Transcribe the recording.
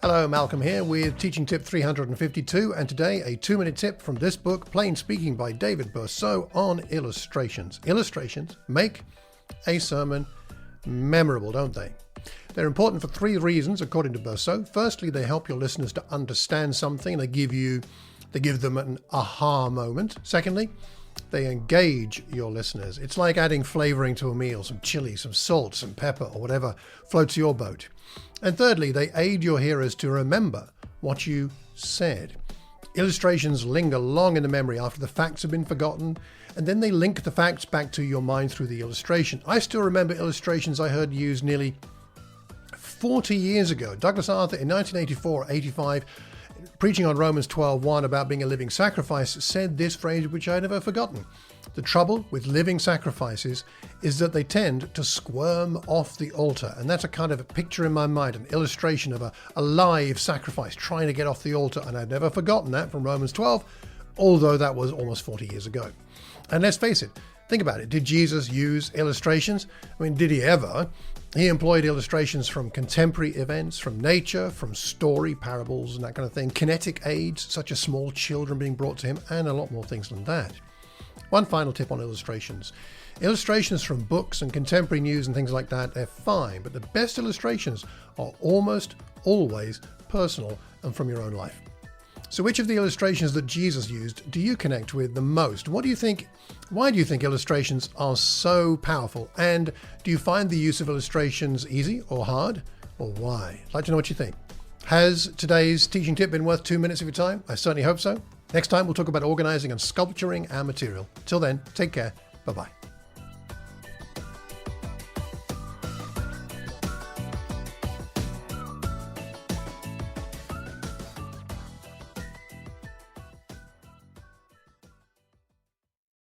Hello, Malcolm here with teaching tip 352, and today a 2-minute tip from this book, Plain Speaking by David Bercot, on illustrations. Illustrations make a sermon memorable, don't they? They're important for 3 reasons, according to Bercot. Firstly, they help your listeners to understand something. They give them an aha moment. Secondly, they engage your listeners. It's like adding flavouring to a meal, some chili, some salt, some pepper, or whatever floats your boat. And thirdly, they aid your hearers to remember what you said. Illustrations linger long in the memory after the facts have been forgotten, and then they link the facts back to your mind through the illustration. I still remember illustrations I heard used nearly 40 years ago. Douglas Arthur in 1984-85, preaching on Romans 12:1 about being a living sacrifice, said this phrase which I had never forgotten. The trouble with living sacrifices is that they tend to squirm off the altar. And that's a kind of a picture in my mind, an illustration of a live sacrifice trying to get off the altar. And I've never forgotten that from Romans 12, although that was almost 40 years ago. And let's face it, think about it. Did Jesus use illustrations? I mean, did he ever? He employed illustrations from contemporary events, from nature, from story, parables, and that kind of thing. Kinetic aids, such as small children being brought to him, and a lot more things than that. One final tip on illustrations. Illustrations from books and contemporary news and things like that, they're fine, but the best illustrations are almost always personal and from your own life. So which of the illustrations that Jesus used do you connect with the most? What do you think? Why do you think illustrations are so powerful? And do you find the use of illustrations easy or hard? Or why? I'd like to know what you think. Has today's teaching tip been worth 2 minutes of your time? I certainly hope so. Next time we'll talk about organizing and sculpturing our material. Till then, take care. Bye-bye.